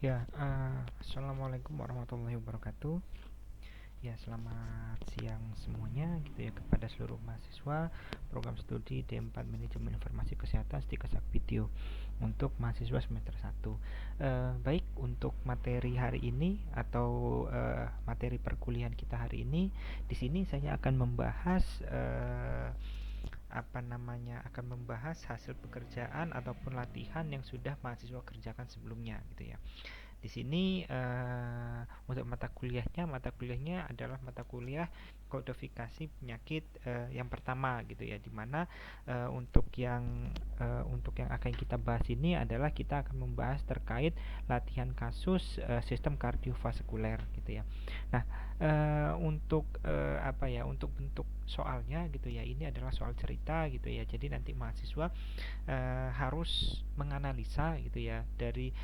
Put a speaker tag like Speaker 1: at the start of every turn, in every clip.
Speaker 1: Ya, assalamualaikum warahmatullahi wabarakatuh. Ya, selamat siang semuanya gitu ya kepada seluruh mahasiswa program studi D4 Manajemen Informasi Kesehatan Stikesak Video untuk mahasiswa semester 1. Baik, untuk materi hari ini atau materi perkuliahan kita hari ini, di sini saya akan membahas akan membahas hasil pekerjaan ataupun latihan yang sudah mahasiswa kerjakan sebelumnya gitu ya. Di sini untuk mata kuliahnya adalah mata kuliah kodifikasi penyakit yang pertama gitu ya, dimana untuk yang akan kita bahas ini adalah kita akan membahas terkait latihan kasus sistem kardiovaskuler gitu ya. Nah, untuk bentuk soalnya gitu ya, ini adalah soal cerita gitu ya, jadi nanti mahasiswa harus menganalisa gitu ya dari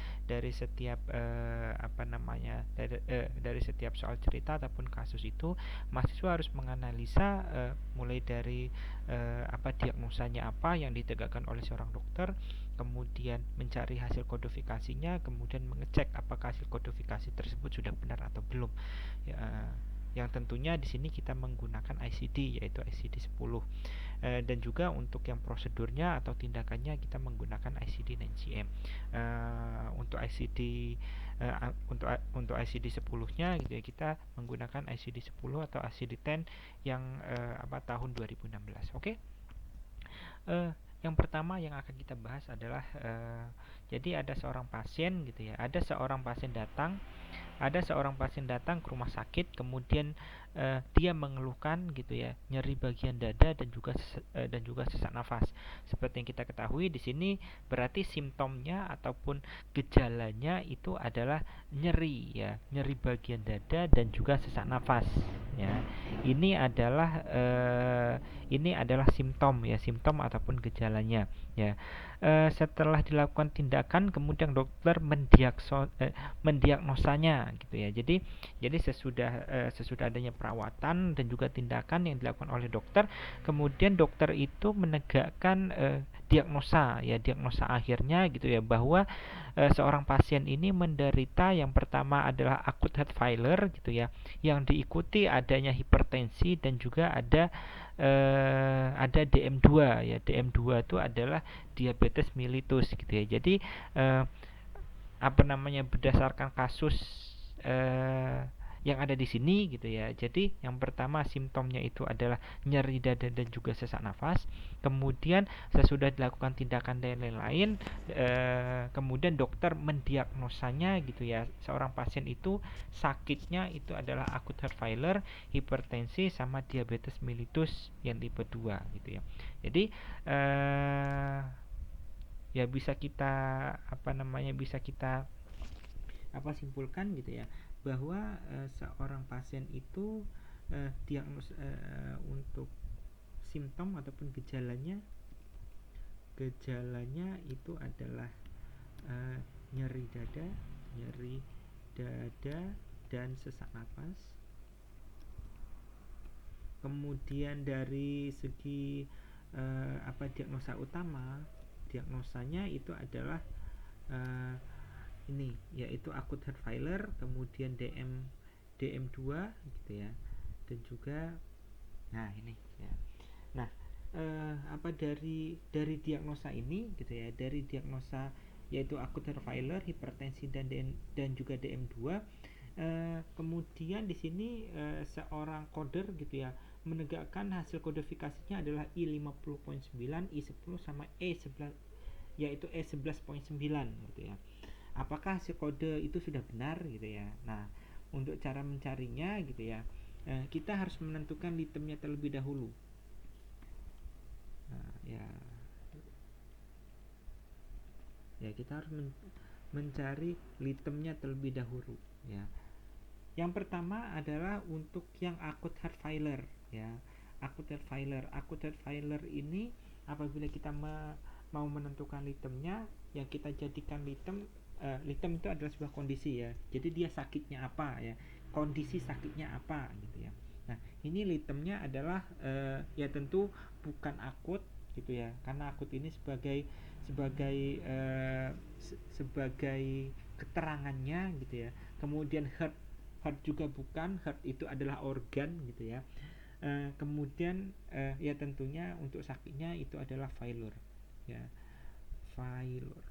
Speaker 1: setiap dari setiap soal cerita ataupun kasus itu mahasiswa harus menganalisa mulai dari diagnosanya apa yang ditegakkan oleh seorang dokter, kemudian mencari hasil kodifikasinya, kemudian mengecek apakah hasil kodifikasi tersebut sudah benar atau belum ya, yang tentunya di sini kita menggunakan ICD yaitu ICD 10. Dan juga untuk yang prosedurnya atau tindakannya kita menggunakan ICD 9CM. Untuk ICD untuk ICD 10-nya gitu ya, kita menggunakan ICD 10 atau ICD 10 yang tahun 2016. Oke. Eh, yang pertama yang akan kita bahas adalah jadi ada seorang pasien gitu ya. Ada seorang pasien datang ke rumah sakit, kemudian dia mengeluhkan gitu ya, nyeri bagian dada dan juga sesak nafas. Seperti yang kita ketahui di sini berarti simptomnya ataupun gejalanya itu adalah nyeri ya, nyeri bagian dada dan juga sesak nafas ya. Ini adalah simptom ya, simptom ataupun gejalanya ya. Setelah dilakukan tindakan, kemudian dokter mendiagnosanya gitu ya. Jadi sesudah adanya perawatan dan juga tindakan yang dilakukan oleh dokter, kemudian dokter itu menegakkan diagnosa akhirnya gitu ya, bahwa seorang pasien ini menderita yang pertama adalah acute heart failure gitu ya, yang diikuti adanya hipertensi dan juga ada DM2 ya. DM2 itu adalah diabetes mellitus gitu ya. Jadi eh, berdasarkan kasus eh, yang ada di sini gitu ya. Jadi yang pertama simptomnya itu adalah nyeri dada dan juga sesak nafas. Kemudian sesudah dilakukan tindakan dan lain-lain, kemudian dokter mendiagnosanya gitu ya. Seorang pasien itu sakitnya itu adalah acute heart failure, hipertensi sama diabetes mellitus yang tipe 2 gitu ya. Jadi ya bisa kita simpulkan gitu ya, bahwa seorang pasien itu untuk simptom ataupun gejalanya itu adalah eh, nyeri dada nyeri dada dan sesak napas. Kemudian dari segi diagnosanya itu adalah eh, ini yaitu acute heart failure, kemudian DM2 gitu ya, dan juga nah ini ya. Nah, dari diagnosa ini gitu ya, dari diagnosa yaitu acute heart failure, hipertensi dan juga DM2, kemudian di sini seorang coder gitu ya menegakkan hasil kodifikasinya adalah I50.9, I10 sama E11, yaitu E11.9 gitu ya. Apakah hasil kode itu sudah benar gitu ya. Nah, untuk cara mencarinya gitu ya, kita harus menentukan litemnya terlebih dahulu. Nah, ya kita harus mencari litemnya terlebih dahulu ya. Yang pertama adalah untuk yang acute heart failure ya. Acute heart failure ini apabila kita mau menentukan litemnya, yang kita jadikan litem itu adalah sebuah kondisi ya. Jadi dia sakitnya apa ya, kondisi sakitnya apa gitu ya. Nah, ini litemnya adalah ya tentu bukan akut gitu ya, karena akut ini sebagai sebagai keterangannya gitu ya. Kemudian heart juga bukan, heart itu adalah organ gitu ya. Kemudian ya tentunya untuk sakitnya itu adalah failure ya, failure.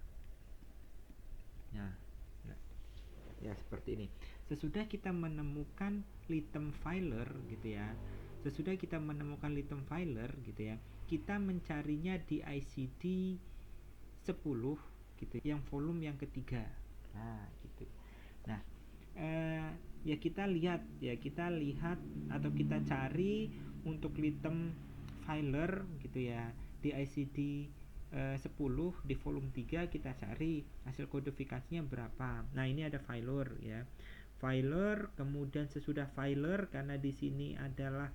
Speaker 1: Nah, nah, ya seperti ini. Sesudah kita menemukan Lytham failure gitu ya, sesudah kita menemukan Lytham failure gitu ya, kita mencarinya di ICD 10 gitu, yang volume yang ketiga. Nah, gitu. Nah, ya kita lihat atau kita cari untuk Lytham failure gitu ya di ICD 10 di volume 3, kita cari hasil kodifikasinya berapa. Nah, ini ada failure ya. Failure, kemudian sesudah failure, karena di sini adalah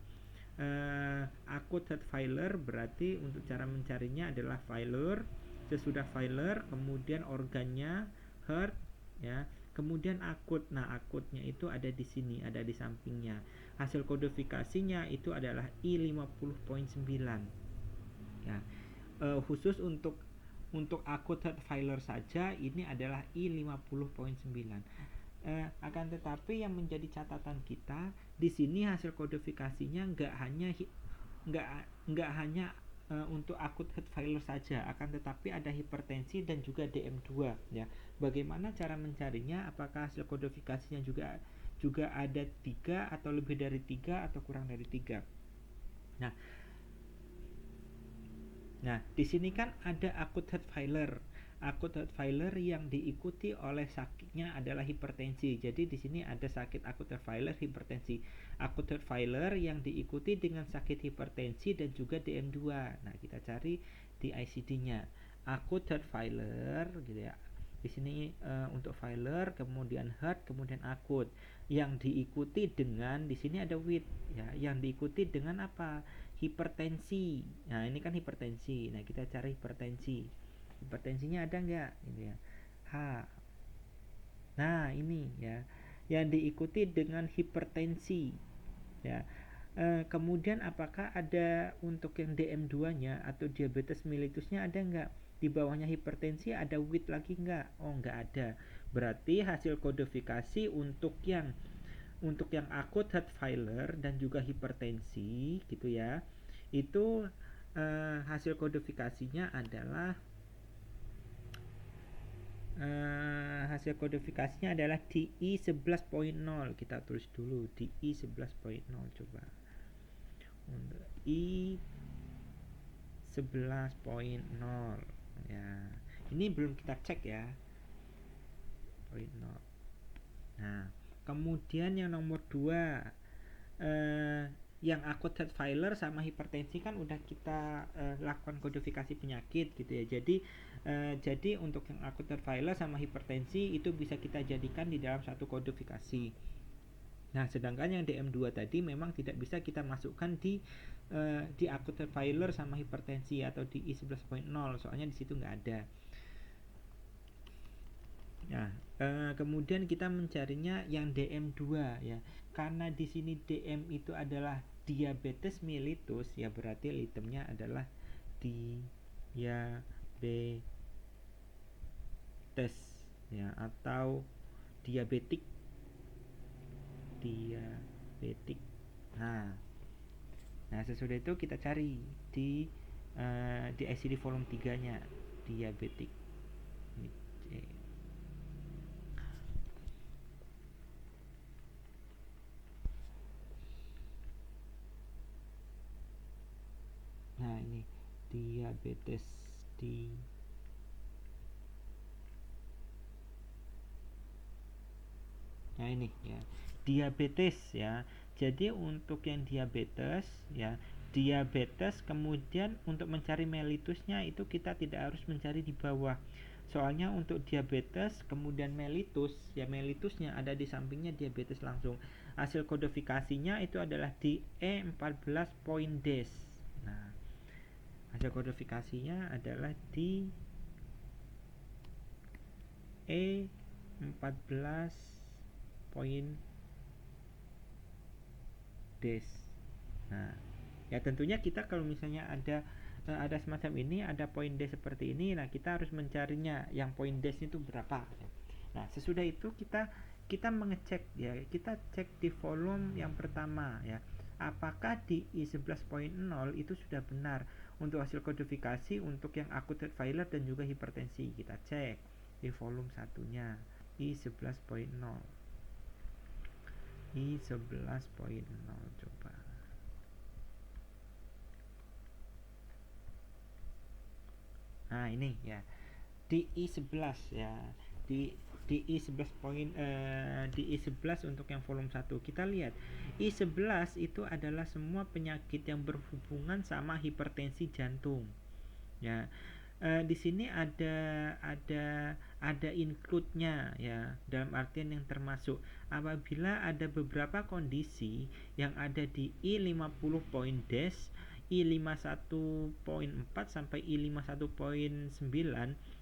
Speaker 1: acute heart failure, berarti untuk cara mencarinya adalah failure, sesudah failure, kemudian organnya heart ya, kemudian akut. Nah, akutnya itu ada di sini, ada di sampingnya. Hasil kodifikasinya itu adalah I50.9 ya. Khusus untuk akut heart failure saja ini adalah I50.9. Akan tetapi yang menjadi catatan kita di sini hasil kodifikasinya nggak hanya untuk akut heart failure saja, akan tetapi ada hipertensi dan juga DM2 ya. Bagaimana cara mencarinya? Apakah hasil kodifikasinya juga ada 3 atau lebih dari 3 atau kurang dari 3? Nah, di sini kan ada acute heart failure. Acute heart failure yang diikuti oleh sakitnya adalah hipertensi. Jadi di sini ada sakit acute heart failure, hipertensi. Acute heart failure yang diikuti dengan sakit hipertensi dan juga DM2. Nah, kita cari di ICD-nya. Acute heart failure gitu ya. Di sini untuk failure, kemudian heart, kemudian akut. Yang diikuti dengan, di sini ada with ya. Yang diikuti dengan apa? Hipertensi. Nah, ini kan hipertensi. Nah, kita cari hipertensi. Hipertensinya ada nggak? Ini ya. H. Nah, ini ya. Yang diikuti dengan hipertensi. Ya. Kemudian apakah ada untuk yang DM2-nya atau diabetes mellitusnya ada nggak? Di bawahnya hipertensi ada with lagi nggak? Oh, nggak ada. Berarti hasil kodifikasi untuk yang akut heart failure dan juga hipertensi gitu ya, itu hasil kodifikasinya adalah DI 11.0. Kita tulis dulu DI 11.0, coba untuk I 11.0 ya. Ini belum kita cek ya, 0. Nah, kemudian yang nomor 2, yang akut heart failure sama hipertensi kan udah kita lakukan kodifikasi penyakit gitu ya. Jadi untuk yang akut heart failure sama hipertensi itu bisa kita jadikan di dalam satu kodifikasi. Nah, sedangkan yang DM2 tadi memang tidak bisa kita masukkan di akut heart failure sama hipertensi atau di I11.0, soalnya di situ nggak ada. Nah, kemudian kita mencarinya yang DM2 ya. Karena di sini DM itu adalah diabetes mellitus ya, berarti Lythamnya adalah diabetes ya, atau diabetik. Nah, sesudah itu kita cari di ICD volume 3-nya diabetik. Nah, ini diabetes Nah, ini ya, diabetes ya. Jadi untuk yang diabetes ya, kemudian untuk mencari mellitusnya itu kita tidak harus mencari di bawah. Soalnya untuk diabetes kemudian mellitus ya, mellitusnya ada di sampingnya diabetes langsung. Hasil kodifikasinya itu adalah di E14.des. Nah, hasil kodifikasinya adalah di E14.des. Nah, ya tentunya kita kalau misalnya ada semacam ini, ada poin des seperti ini, nah kita harus mencarinya yang poin des itu berapa. Nah, sesudah itu kita mengecek ya, kita cek di volume yang pertama ya. Apakah di I11.0 itu sudah benar untuk hasil kodifikasi untuk yang acute heart failure dan juga hipertensi. Kita cek di volume satunya I11.0. I11.0 coba. Nah, ini ya. Di I11 ya. Di I11 di I11 untuk yang volume 1 kita lihat I11 itu adalah semua penyakit yang berhubungan sama hipertensi jantung ya. Di sini ada include-nya ya, dalam artian yang termasuk apabila ada beberapa kondisi yang ada di I50 point dash I51.4 sampai I51.9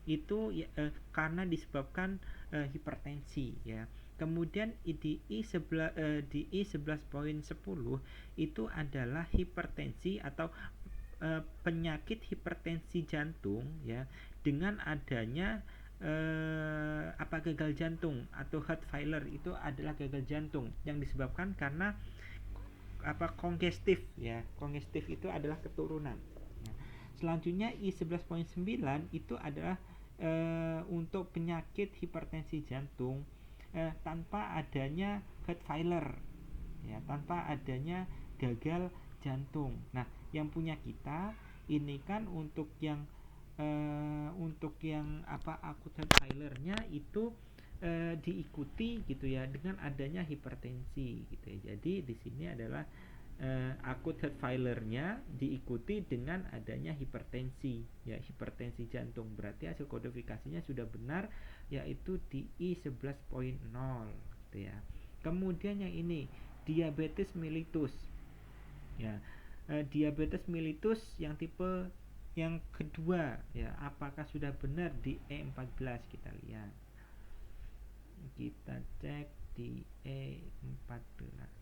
Speaker 1: itu ya, karena disebabkan hipertensi ya. Kemudian di I11.10 itu adalah hipertensi atau penyakit hipertensi jantung ya, dengan adanya gagal jantung atau heart failure. Itu adalah gagal jantung yang disebabkan karena kongestif ya. Kongestif itu adalah keturunan. Nah, selanjutnya I11.9 itu adalah untuk penyakit hipertensi jantung tanpa adanya heart failure ya, tanpa adanya gagal jantung. Nah, yang punya kita ini kan untuk yang acute heart failure-nya itu diikuti gitu ya dengan adanya hipertensi gitu ya. Jadi di sini adalah acute heart failure-nya diikuti dengan adanya hipertensi ya, hipertensi jantung. Berarti hasil kodifikasinya sudah benar, yaitu di I11.0 gitu ya. Kemudian yang ini diabetes mellitus ya. Diabetes mellitus yang tipe yang kedua ya, apakah sudah benar di E14? Kita lihat, kita cek di E14.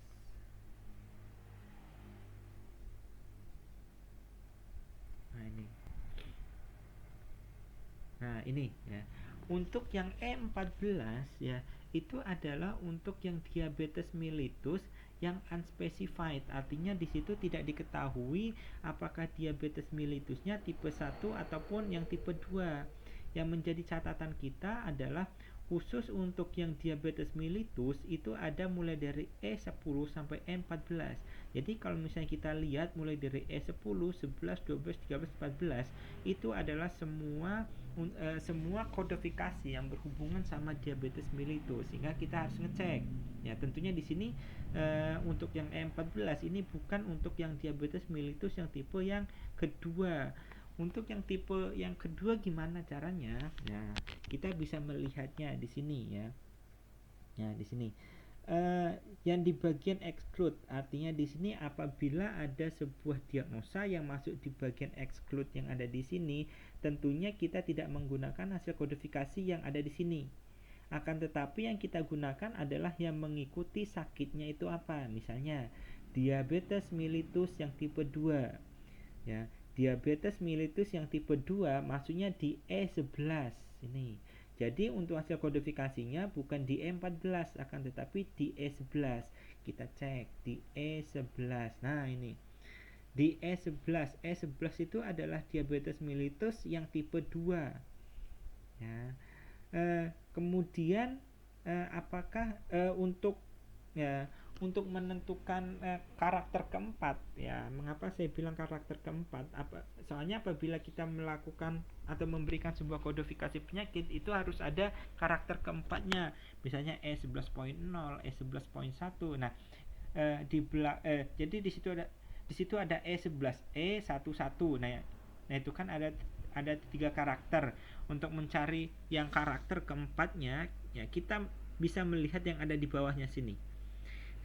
Speaker 1: Nah ini ya, untuk yang E14 ya, itu adalah untuk yang diabetes mellitus yang unspecified. Artinya di situ tidak diketahui apakah diabetes mellitusnya tipe 1 ataupun yang tipe 2. Yang menjadi catatan kita adalah khusus untuk yang diabetes mellitus itu ada mulai dari E10 sampai E14. Jadi kalau misalnya kita lihat mulai dari E10, 11, 12, 13, 14 itu adalah semua kodifikasi yang berhubungan sama diabetes mellitus, sehingga kita harus ngecek. Ya, tentunya di sini untuk yang E14 ini bukan untuk yang diabetes mellitus yang tipe yang kedua. Untuk yang tipe yang kedua gimana caranya? Nah, kita bisa melihatnya di sini ya. Nah, di sini yang di bagian exclude, artinya di sini apabila ada sebuah diagnosa yang masuk di bagian exclude yang ada di sini, tentunya kita tidak menggunakan hasil kodifikasi yang ada di sini. Akan tetapi yang kita gunakan adalah yang mengikuti sakitnya itu apa. Misalnya diabetes mellitus yang tipe 2 ya. Diabetes mellitus yang tipe 2 maksudnya di E11 ini. Jadi untuk hasil kodifikasinya bukan di E14 akan tetapi di E11. Kita cek di E11. Nah, ini. Di E11. E11 itu adalah diabetes mellitus yang tipe 2. Ya. Kemudian apakah untuk menentukan karakter keempat ya. Mengapa saya bilang karakter keempat? Soalnya apabila kita melakukan atau memberikan sebuah kodifikasi penyakit itu harus ada karakter keempatnya. Misalnya E11.0, E11.1. Nah, jadi di situ ada E11, E11. Nah itu kan ada 3 karakter. Untuk mencari yang karakter keempatnya ya, kita bisa melihat yang ada di bawahnya sini.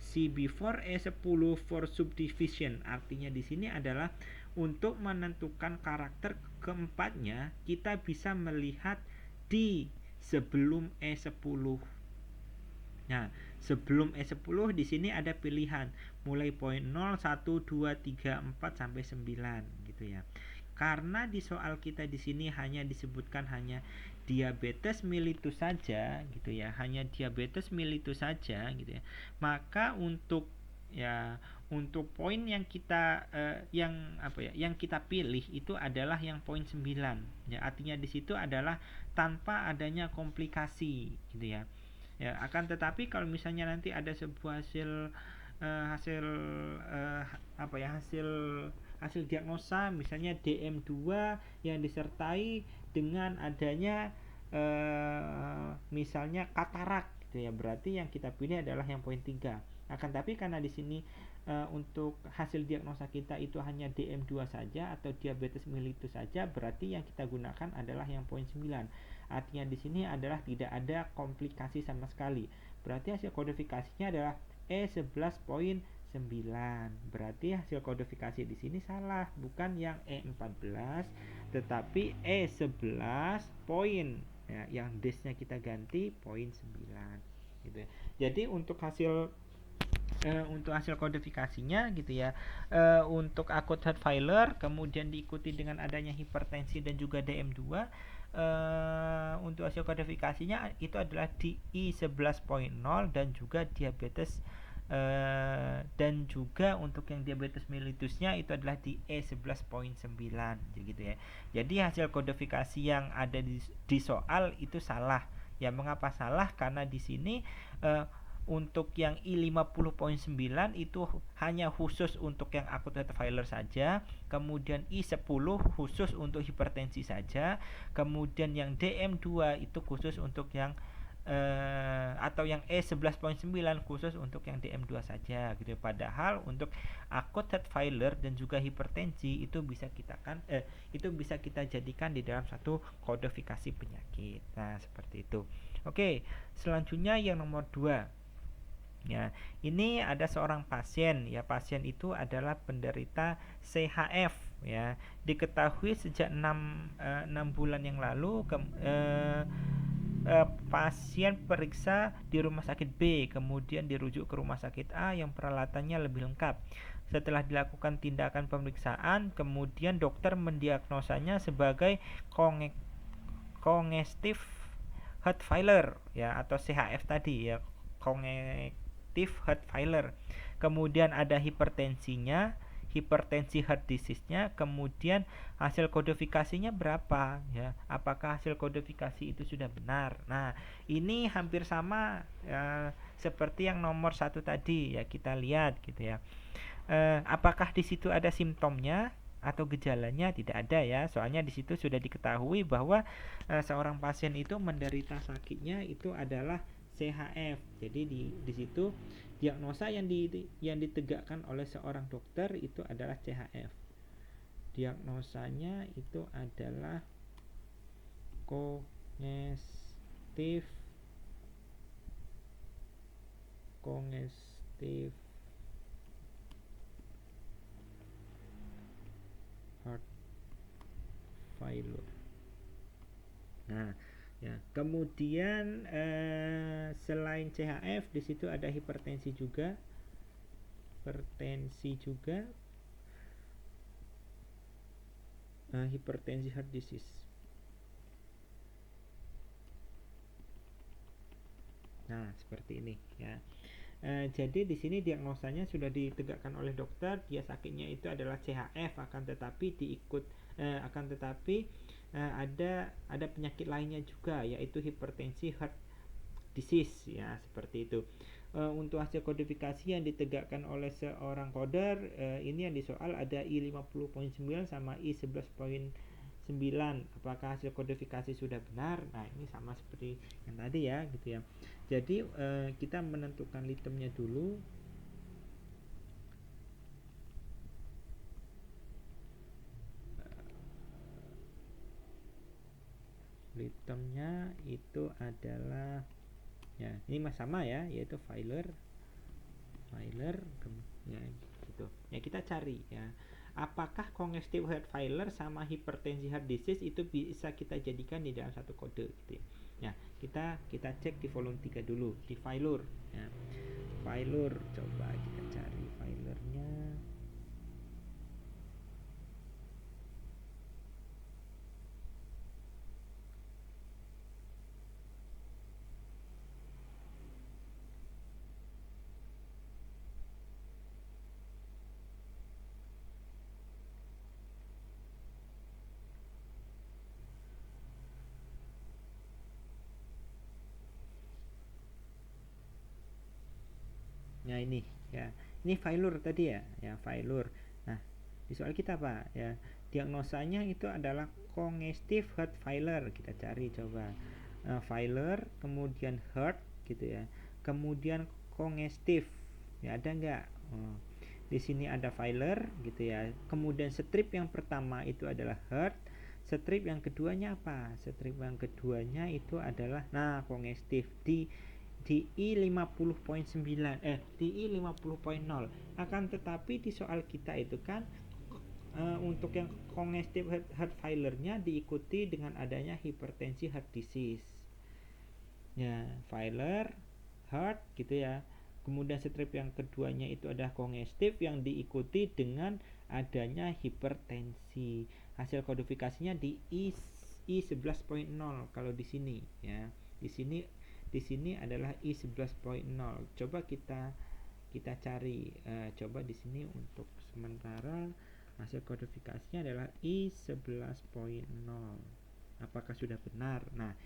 Speaker 1: CB4 E10 for subdivision. Artinya di sini adalah untuk menentukan karakter keempatnya kita bisa melihat di sebelum E10. Nah, sebelum E10 di sini ada pilihan mulai poin 0, 1, 2, 3, 4 sampai 9 gitu ya. karena di soal kita di sini hanya disebutkan hanya diabetes mellitus saja gitu ya, hanya diabetes mellitus saja gitu ya, maka untuk poin yang kita yang kita pilih itu adalah yang poin 9 ya, artinya di situ adalah tanpa adanya komplikasi gitu ya. Ya, akan tetapi kalau misalnya nanti ada sebuah hasil hasil diagnosa misalnya DM2 yang disertai dengan adanya misalnya katarak gitu ya, berarti yang kita pilih adalah yang poin 3. Akan tapi karena di sini untuk hasil diagnosa kita itu hanya DM2 saja atau diabetes mellitus saja, berarti yang kita gunakan adalah yang poin 9. Artinya di sini adalah tidak ada komplikasi sama sekali. Berarti hasil kodifikasinya adalah E11.9. Berarti hasil kodifikasi di sini salah, bukan yang E14 tetapi E11 poin ya, yang D-nya kita ganti poin 9 gitu ya. Jadi untuk hasil kodifikasinya gitu ya, untuk akut heart failure kemudian diikuti dengan adanya hipertensi dan juga DM2, untuk hasil kodifikasinya itu adalah di I11.0 dan juga diabetes, dan juga untuk yang diabetes mellitusnya itu adalah di E11.9 gitu ya. Jadi hasil kodifikasi yang ada di soal itu salah. Ya, mengapa salah? Karena di sini untuk yang I50.9 itu hanya khusus untuk yang akut heart failure saja, kemudian I10 khusus untuk hipertensi saja, kemudian yang DM2 itu khusus untuk yang atau yang E11.9 khusus untuk yang DM2 saja gitu. Padahal untuk akut heart failure dan juga hipertensi itu bisa kita jadikan di dalam satu kodifikasi penyakit. Nah, seperti itu. Oke, selanjutnya yang nomor 2. Ya, ini ada seorang pasien ya, pasien itu adalah penderita CHF ya. Diketahui sejak 6 bulan yang lalu pasien periksa di rumah sakit B, kemudian dirujuk ke rumah sakit A yang peralatannya lebih lengkap. Setelah dilakukan tindakan pemeriksaan, kemudian dokter mendiagnosanya sebagai congestive heart failure ya, atau CHF tadi ya, heart failure. Kemudian ada hipertensinya, hipertensi heart disease-nya, kemudian hasil kodifikasinya berapa ya, apakah hasil kodifikasi itu sudah benar. Nah, ini hampir sama seperti yang nomor 1 tadi ya, kita lihat gitu ya. Apakah di situ ada simptomnya atau gejalanya? Tidak ada ya, soalnya di situ sudah diketahui bahwa seorang pasien itu menderita sakitnya itu adalah CHF. Jadi di situ diagnosa yang ditegakkan oleh seorang dokter itu adalah CHF. Diagnosanya itu adalah congestive heart failure. Nah, ya, kemudian selain CHF di situ ada hipertensi juga, hipertensi heart disease. Nah, seperti ini ya. Jadi di sini diagnosanya sudah ditegakkan oleh dokter, dia sakitnya itu adalah CHF, akan tetapi ada penyakit lainnya juga, yaitu hipertensi heart disease ya, seperti itu. Untuk hasil kodifikasi yang ditegakkan oleh seorang coder, ini yang disoal ada I50.9 sama I11.9. Apakah hasil kodifikasi sudah benar? Nah, ini sama seperti yang tadi ya gitu ya. Jadi kita menentukan litemnya dulu. Litemnya itu adalah ya, ini sama ya, yaitu failure ya gitu. Ya, kita cari ya, apakah congestive heart failure sama hipertensi heart disease itu bisa kita jadikan di dalam satu kode gitu ya. Ya, kita cek di volume 3 dulu di failure ya. Failure, coba kita cari failure-nya. Ya ini ya. Ini failure tadi ya, failure. Nah, di soal kita apa? Ya, diagnosanya itu adalah congestive heart failure. Kita cari coba. Failure, kemudian heart gitu ya. Kemudian congestive. Ya ada nggak? Di sini ada failure gitu ya. Kemudian strip yang pertama itu adalah heart. Strip yang keduanya apa? Strip yang keduanya itu adalah congestive di I 50.9 di I 50.0. Akan tetapi di soal kita itu kan untuk yang congestive heart failure-nya diikuti dengan adanya hipertensi heart disease. Ya, failure, heart gitu ya. Kemudian strip yang keduanya itu adalah congestive yang diikuti dengan adanya hipertensi. Hasil kodifikasinya di I 11.0 kalau di sini ya. Di sini adalah I 11.0. Coba kita cari coba di sini untuk sementara hasil kodifikasinya adalah I 11.0. Apakah sudah benar? Nah,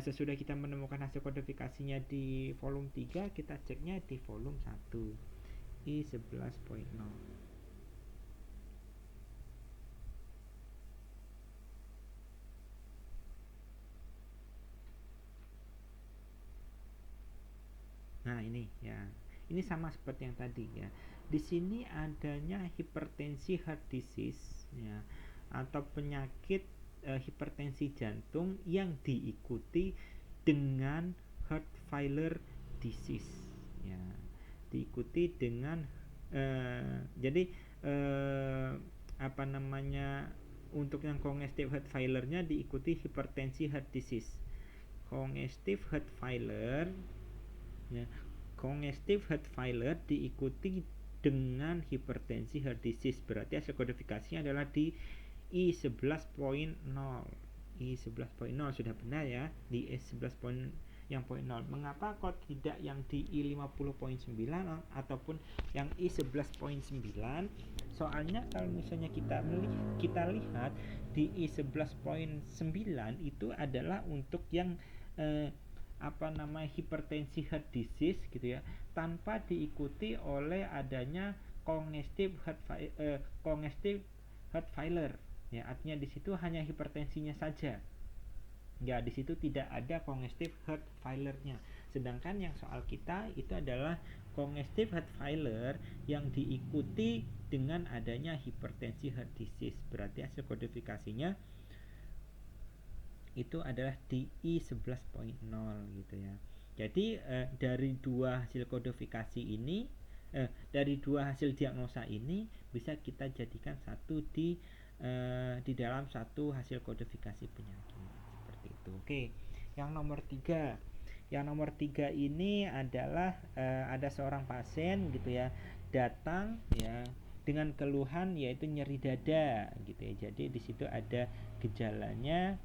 Speaker 1: sesudah kita menemukan hasil kodifikasinya di volume 3, kita ceknya di volume 1 I 11.0. Nah, ini ya. Ini sama seperti yang tadi ya. Di sini adanya hipertensi heart disease ya, atau penyakit hipertensi jantung yang diikuti dengan heart failure disease ya. Diikuti dengan jadi apa namanya, untuk yang congestive heart failure-nya diikuti hipertensi heart disease. Congestive heart failure ya, congestive heart failure diikuti dengan hipertensi heart disease. Berarti hasil kodifikasinya adalah di I 11.0. I 11.0 sudah benar ya, di I 11.0. Mengapa kok tidak yang di I 50.9 ataupun yang I 11.9? Soalnya kalau misalnya kita lihat di I 11.9 itu adalah untuk yang hipertensi heart disease gitu ya, tanpa diikuti oleh adanya congestive heart failure ya. Artinya di situ hanya hipertensinya saja ya, di situ tidak ada congestive heart failure-nya. Sedangkan yang soal kita itu adalah congestive heart failure yang diikuti dengan adanya hipertensi heart disease. Berarti hasil kodifikasinya itu adalah di I 11.0 gitu ya. Jadi dari dua hasil kodifikasi ini, dari dua hasil diagnosa ini bisa kita jadikan satu di dalam satu hasil kodifikasi penyakit seperti itu. Oke, yang nomor 3. Yang nomor 3 ini adalah ada seorang pasien gitu ya, datang ya dengan keluhan yaitu nyeri dada gitu ya. Jadi di situ ada gejalanya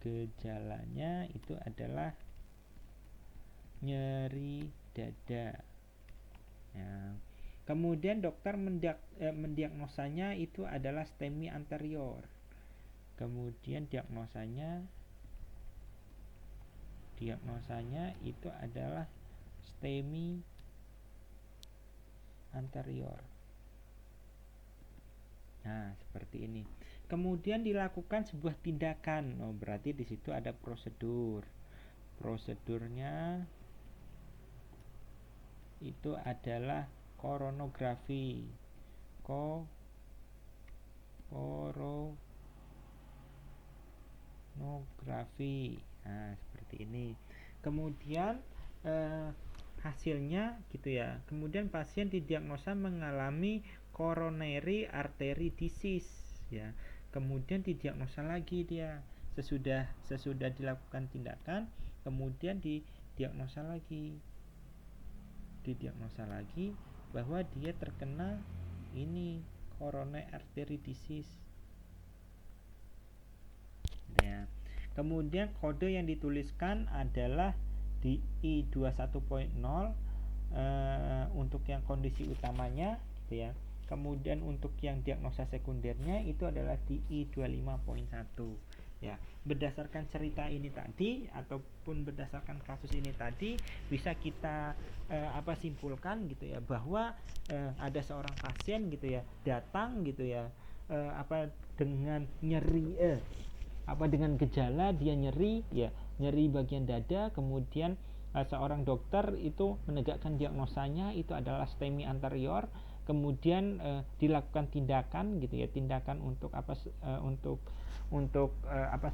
Speaker 1: itu adalah nyeri dada ya. Kemudian dokter mendiagnosanya itu adalah STEMI anterior. Kemudian diagnosanya itu adalah STEMI anterior. Nah, seperti ini. Kemudian dilakukan sebuah tindakan. Berarti di situ ada prosedur. Prosedurnya itu adalah koronografi. Nah, seperti ini. Kemudian hasilnya gitu ya. Kemudian pasien didiagnosa mengalami coronary artery disease ya. Kemudian didiagnosa lagi dia sesudah dilakukan tindakan, kemudian didiagnosa lagi bahwa dia terkena ini coronary artery disease ya. Kemudian kode yang dituliskan adalah di I 21.0 untuk yang kondisi utamanya gitu ya. Kemudian untuk yang diagnosa sekundernya itu adalah di I 25.1. Ya, berdasarkan cerita ini tadi ataupun berdasarkan kasus ini tadi bisa kita simpulkan gitu ya, bahwa ada seorang pasien gitu ya datang gitu ya, dengan nyeri, dengan gejala dia nyeri ya, nyeri bagian dada, kemudian seorang dokter itu menegakkan diagnosanya itu adalah STEMI anterior, kemudian dilakukan tindakan gitu ya, tindakan untuk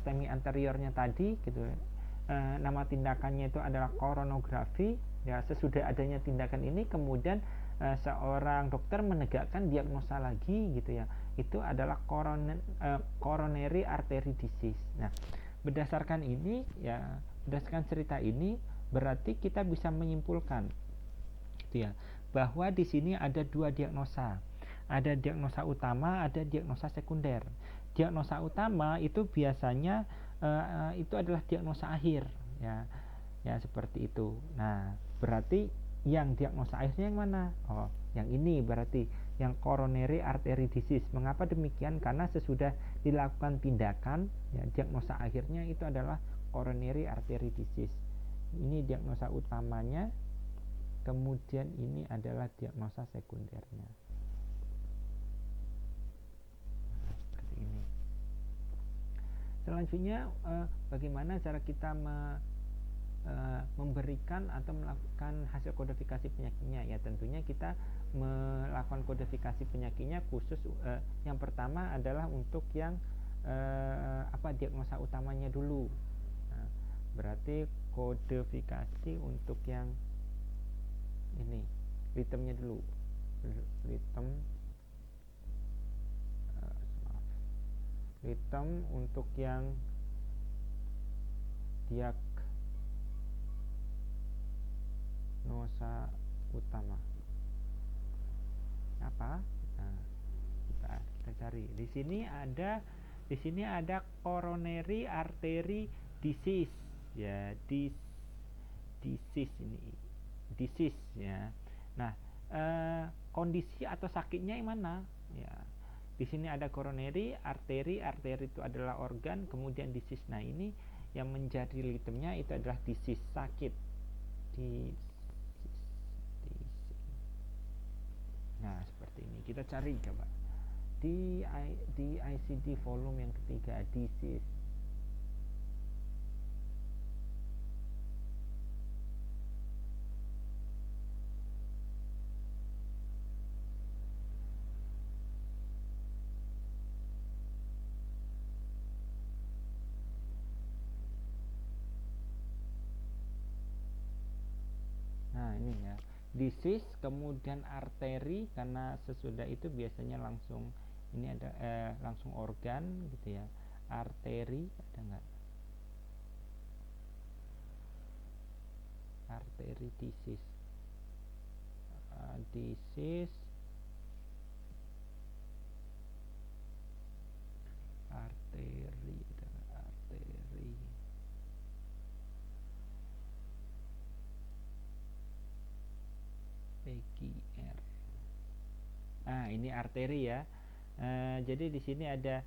Speaker 1: STEMI anteriornya tadi gitu ya. Nama tindakannya itu adalah koronografi ya. Sesudah adanya tindakan ini kemudian seorang dokter menegakkan diagnosa lagi gitu ya, itu adalah coronary artery disease. Nah, berdasarkan ini ya, berdasarkan cerita ini berarti kita bisa menyimpulkan gitu ya, bahwa di sini ada dua diagnosa. Ada diagnosa utama, ada diagnosa sekunder. Diagnosa utama itu biasanya itu adalah diagnosa akhir ya. Ya, seperti itu. Nah, berarti yang diagnosa akhirnya yang mana? Oh, yang ini berarti yang coronary artery disease. Mengapa demikian? Karena sesudah dilakukan tindakan ya, diagnosa akhirnya itu adalah coronary artery disease. Ini diagnosa utamanya, kemudian ini adalah diagnosa sekundernya. Nah, seperti ini. Selanjutnya bagaimana cara kita memberikan atau melakukan hasil kodifikasi penyakitnya? Ya, tentunya kita melakukan kodifikasi penyakitnya khusus yang pertama adalah untuk yang diagnosa utamanya dulu. Nah, berarti kodifikasi untuk yang ini ritemnya dulu, ritem untuk yang diagnosa utama apa? Nah, kita cari di sini ada coronary artery disease ya, disease ya. Nah, kondisi atau sakitnya yang mana ya? Di sini ada coronary artery itu adalah organ, kemudian disease. Nah, ini yang menjadi ritemnya itu adalah disease, sakit. Nah, seperti ini. Kita cari coba di ICD volume yang ketiga, disease. Nah, ini ya, disease, kemudian arteri, karena sesudah itu biasanya langsung ini ada langsung organ gitu ya. Arteri ada nggak? Arteri disease, disease arteri, arteri. PGR. Nah, ini arteri ya. Jadi di sini ada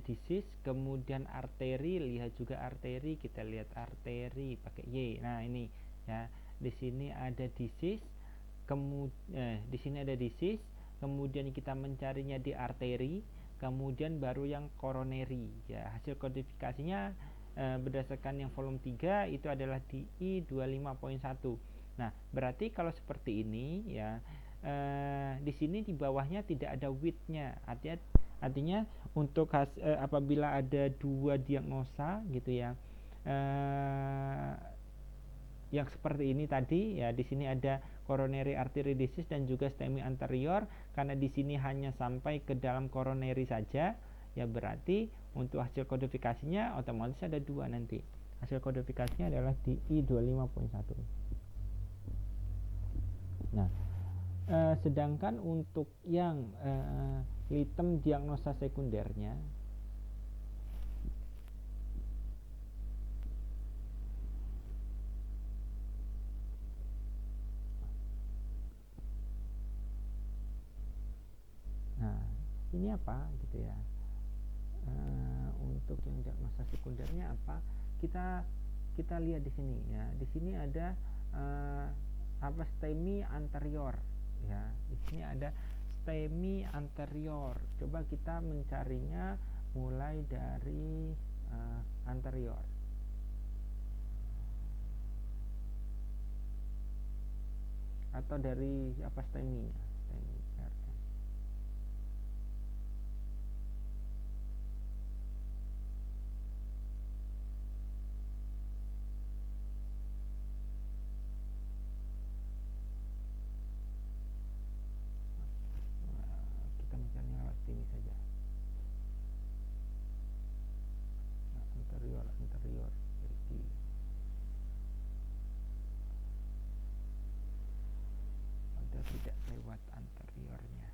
Speaker 1: disease, kemudian arteri, lihat juga arteri, kita lihat arteri pakai Y. Nah, ini ya. Di sini ada disease, di sini ada disease, kemudian kita mencarinya di arteri, kemudian baru yang coronary ya. Hasil kodifikasinya berdasarkan yang volume 3 itu adalah di I25.1. Nah, berarti kalau seperti ini ya, di sini di bawahnya tidak ada width-nya. Artinya untuk apabila ada dua diagnosa gitu ya, yang seperti ini tadi ya, di sini ada coronary artery disease dan juga STEMI anterior. Karena di sini hanya sampai ke dalam coronary saja ya, berarti untuk hasil kodifikasinya otomatis ada dua nanti. Hasil kodifikasinya adalah di I25.1. Nah, sedangkan untuk yang item diagnosa sekundernya, sini apa gitu ya. Untuk yang diagnosa sekundernya apa, kita lihat di sini ya. Di sini ada STEMI anterior ya. Di sini ada STEMI anterior. Coba kita mencarinya mulai dari anterior. Atau dari STEMI-nya. STEMI RN. Kita mencarinya lewat STEMI saja. Anterior jadi ada tidak lewat anteriornya.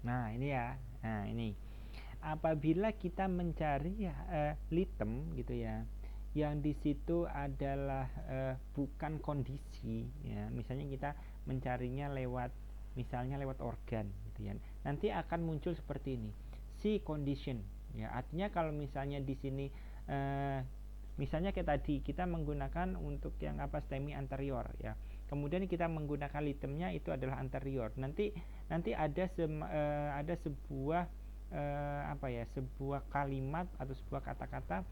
Speaker 1: Nah ini ya, nah ini apabila kita mencari litem gitu ya, yang di situ adalah bukan kondisi ya, misalnya kita mencarinya misalnya lewat organ gitu ya, nanti akan muncul seperti ini, C condition ya. Artinya kalau misalnya di sini misalnya kayak tadi kita menggunakan untuk yang STEMI anterior ya, kemudian kita menggunakan litemnya itu adalah anterior, nanti ada sebuah sebuah kalimat atau sebuah kata-kata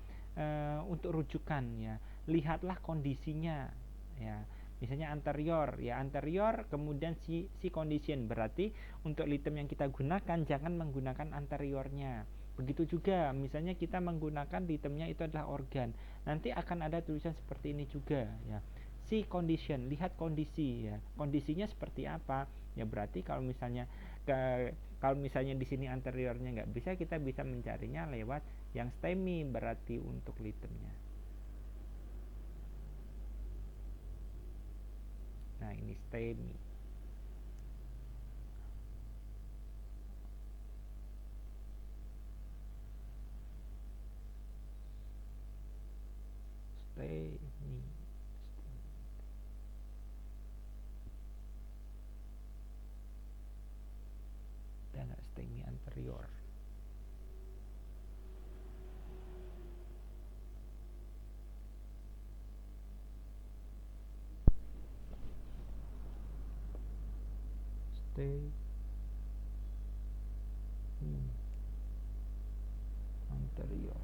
Speaker 1: untuk rujukan ya, lihatlah kondisinya ya. Misalnya anterior ya, anterior kemudian si condition, berarti untuk litem yang kita gunakan jangan menggunakan anteriornya. Begitu juga misalnya kita menggunakan litemnya itu adalah organ, nanti akan ada tulisan seperti ini juga ya. Si condition, lihat kondisi ya, kondisinya seperti apa ya. Berarti kalau misalnya di sini anteriornya nggak bisa, kita bisa mencarinya lewat yang STEMI berarti untuk litemnya. Nah ini STEMI. Dan STEMI anterior. STEMI anterior.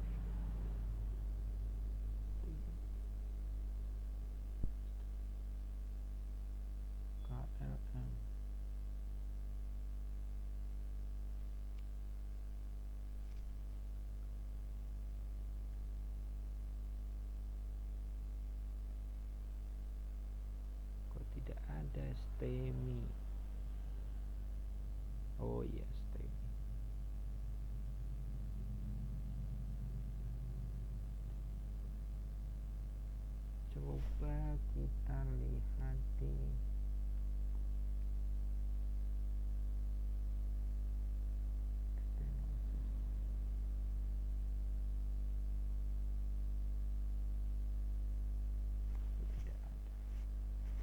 Speaker 1: KLM. Kok tidak ada STEMI? Oh iya, STEMI. Coba kita lihat di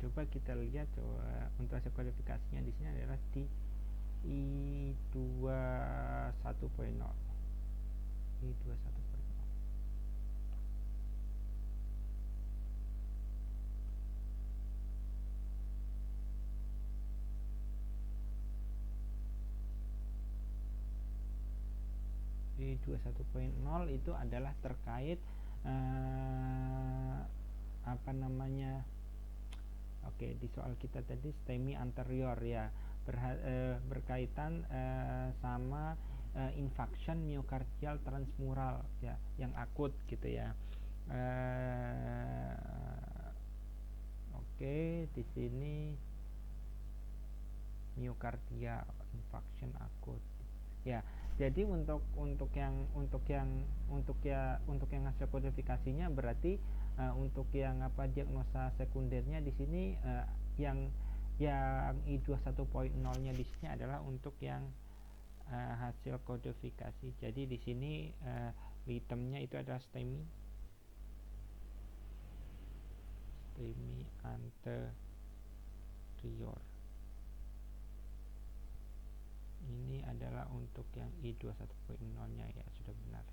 Speaker 1: coba kita lihat, coba untuk hasil kualifikasinya di sini adalah di I21.0. I21.0 itu adalah terkait Oke, di soal kita tadi STEMI anterior ya, berkaitan sama infarction myocardial transmural ya, yang akut gitu ya. Oke, di sini myocardial infarction akut ya. Jadi untuk yang hasil kodifikasinya berarti untuk yang diagnosa sekundernya di sini yang I21.0-nya di sini adalah untuk yang hasil kodifikasi. Jadi di sini litemnya itu adalah STEMI. STEMI anterior. Ini adalah untuk yang I21.0 nya ya, sudah benar.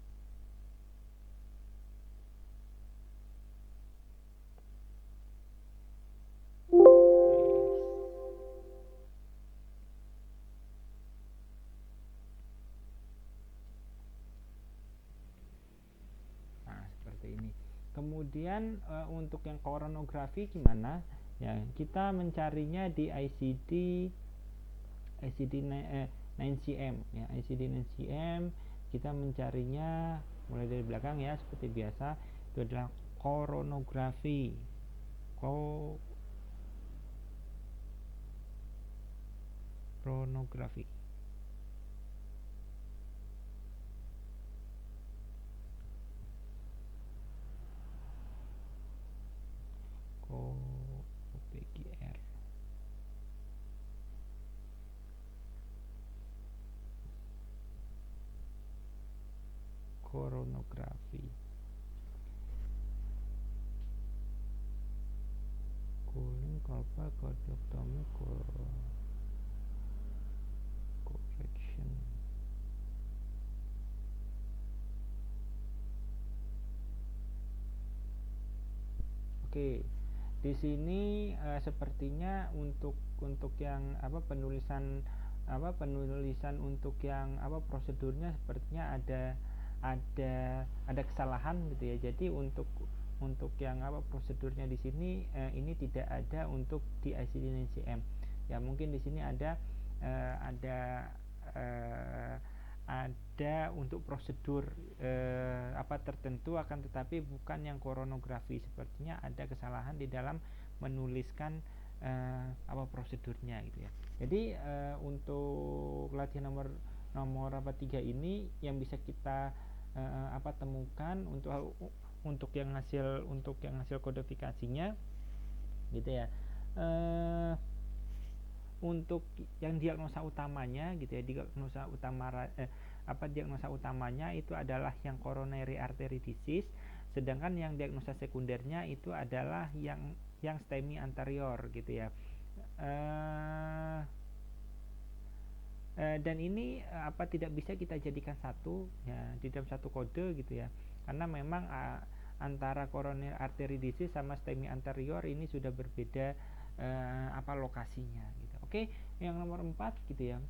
Speaker 1: Nah, seperti ini. Kemudian untuk yang koronografi gimana? Ya, kita mencarinya di ICD 9cm ya, ICD 9cm kita mencarinya mulai dari belakang ya, seperti biasa. Itu adalah koronografi. Koronografi. OPGR. Koronografi. Cooling Colpa Cordectomy Correction. Oke. Di sini sepertinya untuk yang penulisan untuk yang prosedurnya sepertinya ada kesalahan gitu ya. Jadi untuk yang prosedurnya di sini ini tidak ada untuk di ICD 9cm. Ya, mungkin di sini ada untuk prosedur tertentu, akan tetapi bukan yang koronografi. Sepertinya ada kesalahan di dalam menuliskan prosedurnya gitu ya. Jadi untuk latihan nomor 3 ini yang bisa kita temukan untuk yang hasil kodifikasinya gitu ya. Untuk yang diagnosa utamanya gitu ya, diagnosa utamanya itu adalah yang coronary artery disease, sedangkan yang diagnosa sekundernya itu adalah yang STEMI anterior gitu ya. Dan ini tidak bisa kita jadikan satu ya, di dalam satu kode gitu ya, karena memang antara coronary artery disease sama STEMI anterior ini sudah berbeda lokasinya gitu. Oke, yang nomor 4 gitu ya.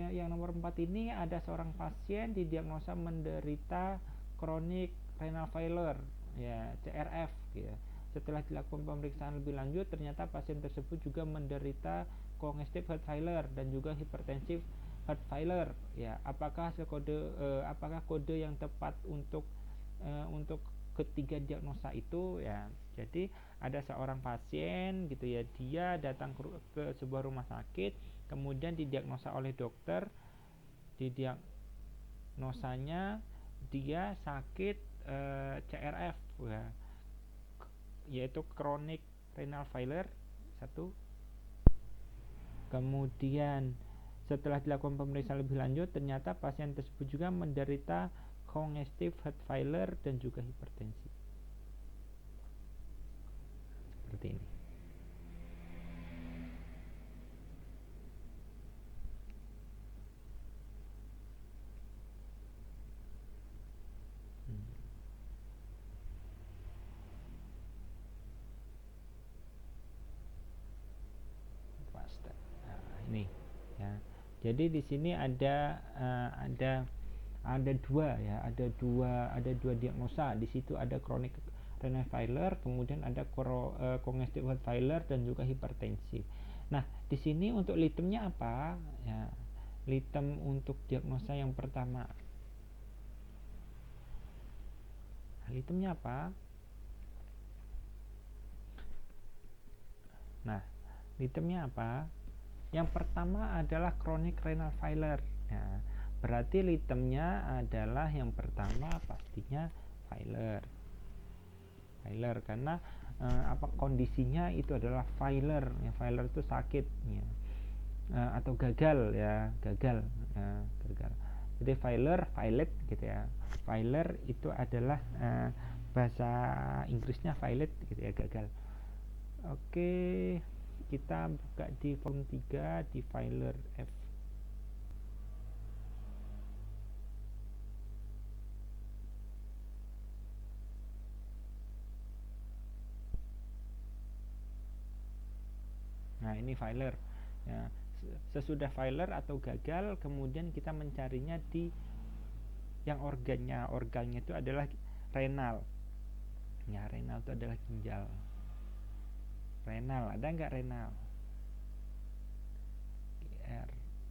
Speaker 1: Yang nomor 4 ini ada seorang pasien didiagnosa menderita chronic renal failure ya, CRF gitu ya. Setelah dilakukan pemeriksaan lebih lanjut, ternyata pasien tersebut juga menderita congestive heart failure dan juga hypertensive heart failure ya. Apakah kode yang tepat untuk ketiga diagnosa itu ya? Jadi ada seorang pasien gitu ya, dia datang ke sebuah rumah sakit, kemudian didiagnosa oleh dokter, didiagnosanya dia sakit CRF ya, yaitu chronic renal failure 1. Kemudian setelah dilakukan pemeriksaan lebih lanjut, ternyata pasien tersebut juga menderita congestive heart failure dan juga hipertensi. Seperti ini. Nah, ini ya. Jadi di sini ada dua ya, ada dua diagnosa. Di situ ada chronic renal failure, kemudian ada congestive heart failure dan juga hipertensi. Nah, di sini untuk litemnya apa? Ya, litem untuk diagnosa yang pertama. Litemnya apa? Nah, litemnya apa? Yang pertama adalah chronic renal failure. Ya, berarti litemnya adalah yang pertama pastinya failure karena kondisinya itu adalah failure ya. Failure itu sakit ya, atau gagal ya, gagal. Jadi failed gitu ya. Failure itu adalah bahasa Inggrisnya failed gitu ya, gagal. Oke, kita buka di form 3 di filer F. Nah, ini filer. Ya, sesudah filer atau gagal, kemudian kita mencarinya di yang organnya. Organnya itu adalah renal. Ya, renal itu adalah ginjal. Renal, ada nggak renal?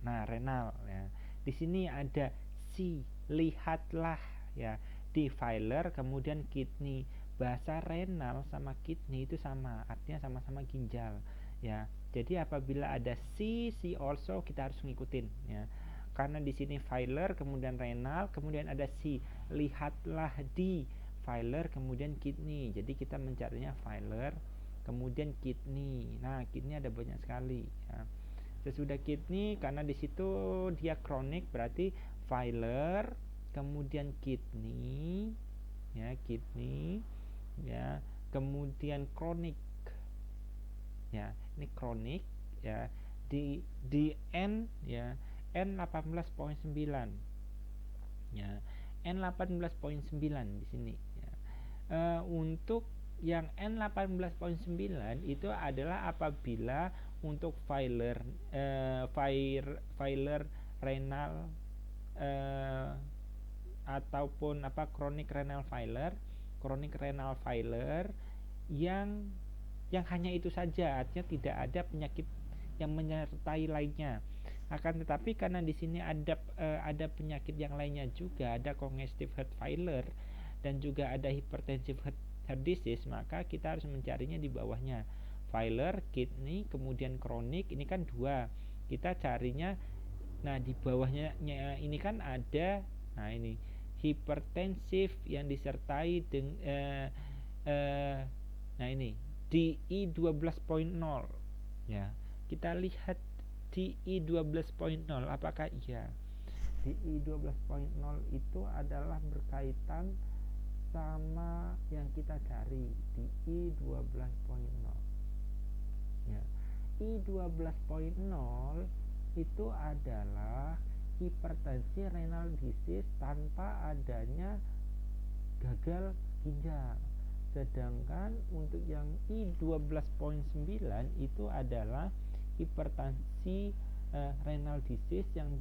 Speaker 1: Nah, renal ya. Di sini ada C, lihatlah ya. Di filer kemudian kidney. Bahasa renal sama kidney itu sama, artinya sama-sama ginjal ya. Jadi apabila ada C also kita harus ngikutin ya. Karena di sini filer kemudian renal, kemudian ada C, lihatlah di filer kemudian kidney. Jadi kita mencarinya filer kemudian kidney. Nah, kidney ada banyak sekali ya. Sesudah kidney, karena di situ dia kronik, berarti filer kemudian kidney ya, kidney ya, kemudian kronik ya, ini kronik ya, di N ya, N 18,9 ya, N 18,9 di sini ya. Untuk yang N 18,9 itu adalah apabila untuk filer renal ataupun chronic renal failure yang hanya itu saja, artinya tidak ada penyakit yang menyertai lainnya. Akan tetapi karena di sini ada penyakit yang lainnya juga, ada congestive heart failure dan juga ada hypertensive heart disease, maka kita harus mencarinya di bawahnya. Failure, kidney, kemudian kronik, ini kan dua. Kita carinya, nah di bawahnya ini kan ada, nah ini hipertensif yang disertai dengan nah ini DI 12.0 ya. Kita lihat DI 12.0 apakah iya. DI 12.0 itu adalah berkaitan sama yang kita cari, DI 12.0 ya. I 12.0 itu adalah hipertensi renal disease tanpa adanya gagal ginjal. Sedangkan untuk yang I 12.9 itu adalah hipertensi renal disease yang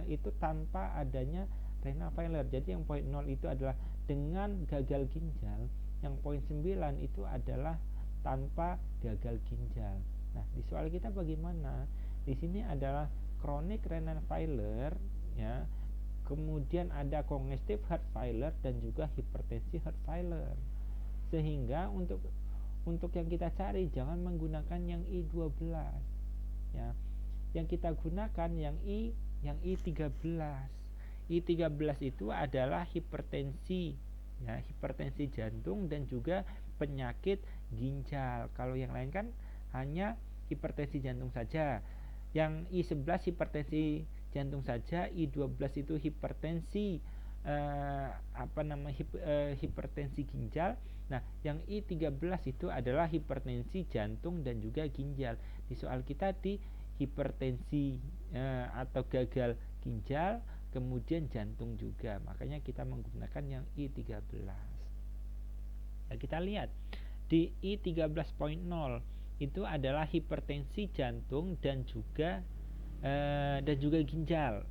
Speaker 1: itu tanpa adanya renal failure. Jadi yang poin 0 itu adalah dengan gagal ginjal, yang poin 9 itu adalah tanpa gagal ginjal. Nah, di soal kita bagaimana? Di sini adalah chronic renal failure ya. Kemudian ada congestive heart failure dan juga hipertensi heart failure. Sehingga untuk yang kita cari jangan menggunakan yang I12 ya. Yang kita gunakan yang I13. I13 itu adalah hipertensi ya, hipertensi jantung dan juga penyakit ginjal. Kalau yang lain kan hanya hipertensi jantung saja. Yang I11 hipertensi jantung saja, I12 itu hipertensi hipertensi ginjal. Nah, yang I13 itu adalah hipertensi jantung dan juga ginjal. Di soal kita di hipertensi atau gagal ginjal, kemudian jantung juga. Makanya kita menggunakan yang I13. Nah, kita lihat di I13.0 itu adalah hipertensi jantung dan juga ginjal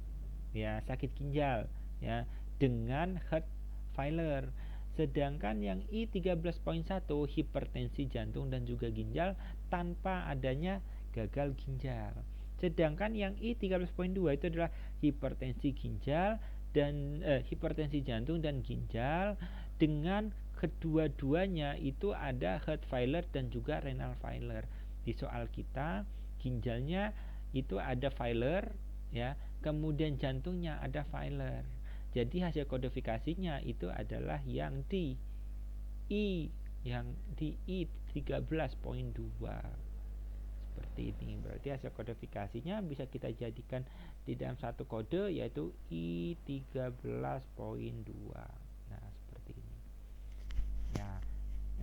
Speaker 1: ya, sakit ginjal ya, dengan heart failure. Sedangkan yang I13.1 hipertensi jantung dan juga ginjal tanpa adanya gagal ginjal. Sedangkan yang I13.2 itu adalah hipertensi ginjal dan hipertensi jantung dan ginjal dengan kedua-duanya itu ada heart failure dan juga renal failure. Di soal kita ginjalnya itu ada failure ya, kemudian jantungnya ada failure. Jadi hasil kodifikasinya itu adalah yang di I13.2 seperti ini. Berarti hasil kodifikasinya bisa kita jadikan di dalam satu kode, yaitu I13.2. Nah, seperti ini ya.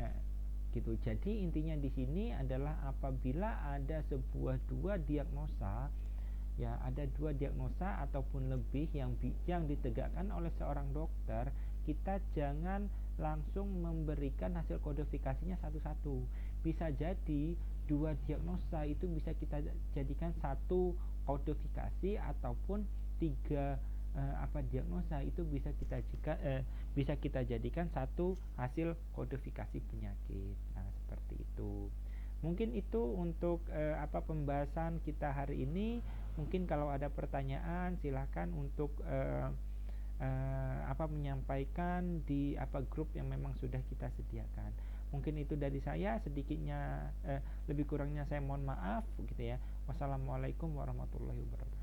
Speaker 1: Nah, gitu. Jadi intinya di sini adalah apabila ada dua diagnosa, ya ada dua diagnosa ataupun lebih yang ditegakkan oleh seorang dokter, kita jangan langsung memberikan hasil kodifikasinya satu-satu. Bisa jadi dua diagnosa itu bisa kita jadikan satu kodifikasi, ataupun tiga diagnosa itu bisa kita jadikan satu hasil kodifikasi penyakit. Nah, seperti itu. Mungkin itu untuk pembahasan kita hari ini. Mungkin kalau ada pertanyaan silahkan untuk menyampaikan di grup yang memang sudah kita sediakan. Mungkin itu dari saya, sedikitnya lebih kurangnya saya mohon maaf gitu ya. Wassalamualaikum warahmatullahi wabarakatuh.